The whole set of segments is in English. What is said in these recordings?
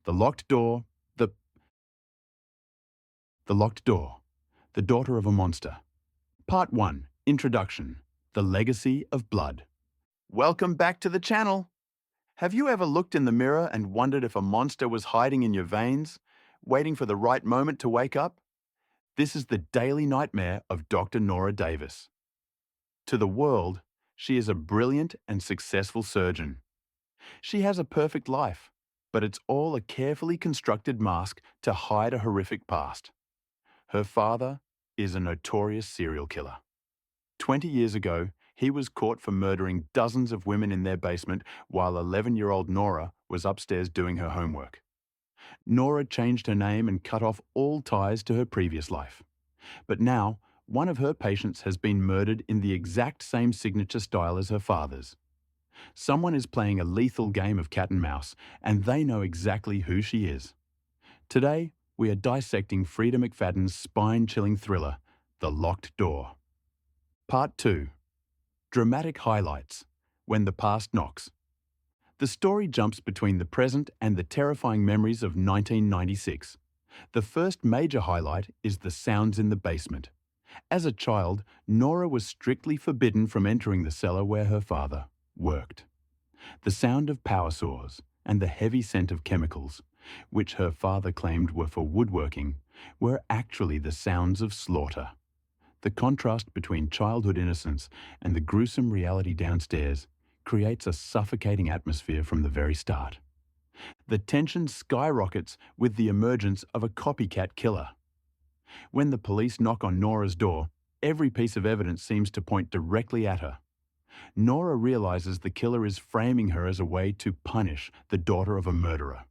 The Locked Door, the, the Locked Door, The Daughter of a Monster. Part 1, Introduction, The Legacy of Blood. Welcome back to the channel. Have you ever looked in the mirror and wondered if a monster was hiding in your veins, waiting for the right moment to wake up? This is the daily nightmare of Dr. Nora Davis. To the world, she is a brilliant and successful surgeon. She has a perfect life, but it's all a carefully constructed mask to hide a horrific past. Her father is a notorious serial killer. 20 years ago, he was caught for murdering dozens of women in their basement while 11-year-old Nora was upstairs doing her homework. Nora changed her name and cut off all ties to her previous life. But now, one of her patients has been murdered in the exact same signature style as her father's. Someone is playing a lethal game of cat and mouse, and they know exactly who she is. Today, we are dissecting Freida Mcfadden's spine-chilling thriller, The Locked Door. Part 2. Dramatic highlights, When the Past Knocks. The story jumps between the present and the terrifying memories of 1996. The first major highlight is the sounds in the basement. As a child, Nora was strictly forbidden from entering the cellar where her father worked. The sound of power saws and the heavy scent of chemicals, which her father claimed were for woodworking, were actually the sounds of slaughter. The contrast between childhood innocence and the gruesome reality downstairs creates a suffocating atmosphere from the very start. The tension skyrockets with the emergence of a copycat killer. When the police knock on Nora's door, every piece of evidence seems to point directly at her. Nora realizes the killer is framing her as a way to punish the daughter of a murderer.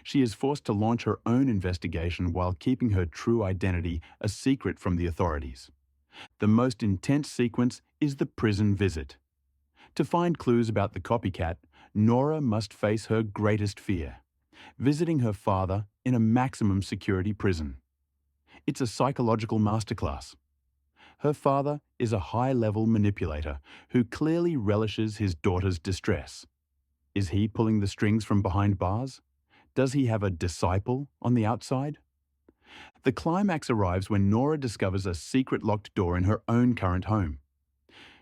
She is forced to launch her own investigation while keeping her true identity a secret from the authorities. The most intense sequence is the prison visit. To find clues about the copycat, Nora must face her greatest fear: visiting her father in a maximum security prison. It's a psychological masterclass. Her father is a high-level manipulator who clearly relishes his daughter's distress. Is he pulling the strings from behind bars? Does he have a disciple on the outside? The climax arrives when Nora discovers a secret locked door in her own current home.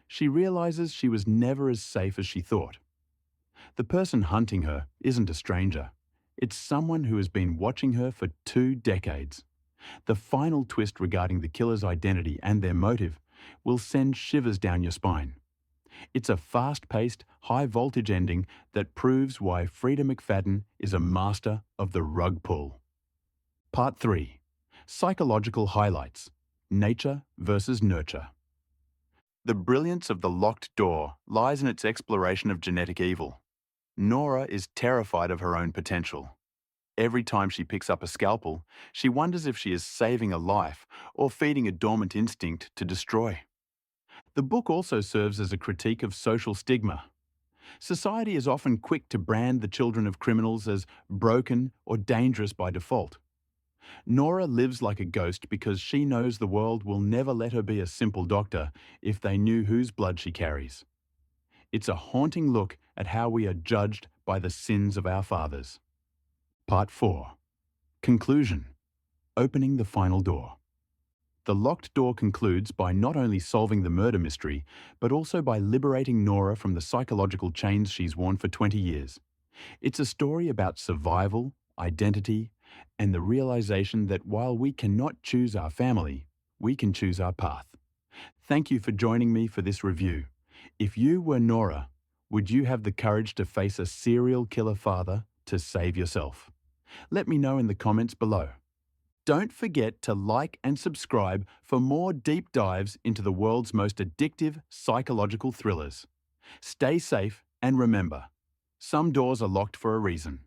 She realizes she was never as safe as she thought. The person hunting her isn't a stranger. It's someone who has been watching her for 2 decades. The final twist regarding the killer's identity and their motive will send shivers down your spine. It's a fast-paced, high-voltage ending that proves why Freida Mcfadden is a master of the rug pull. Part 3. Psychological highlights, Nature versus Nurture. The brilliance of The Locked Door lies in its exploration of genetic evil. Nora is terrified of her own potential. Every time she picks up a scalpel, she wonders if she is saving a life or feeding a dormant instinct to destroy. The book also serves as a critique of social stigma. Society is often quick to brand the children of criminals as broken or dangerous by default. Nora lives like a ghost because she knows the world will never let her be a simple doctor if they knew whose blood she carries. It's a haunting look at how we are judged by the sins of our fathers. Part 4. Conclusion. Opening the final door. The Locked Door concludes by not only solving the murder mystery, but also by liberating Nora from the psychological chains she's worn for 20 years. It's a story about survival, identity, and the realization that while we cannot choose our family, we can choose our path. Thank you for joining me for this review. If you were Nora, would you have the courage to face a serial killer father to save yourself? Let me know in the comments below. Don't forget to like and subscribe for more deep dives into the world's most addictive psychological thrillers. Stay safe and remember, some doors are locked for a reason.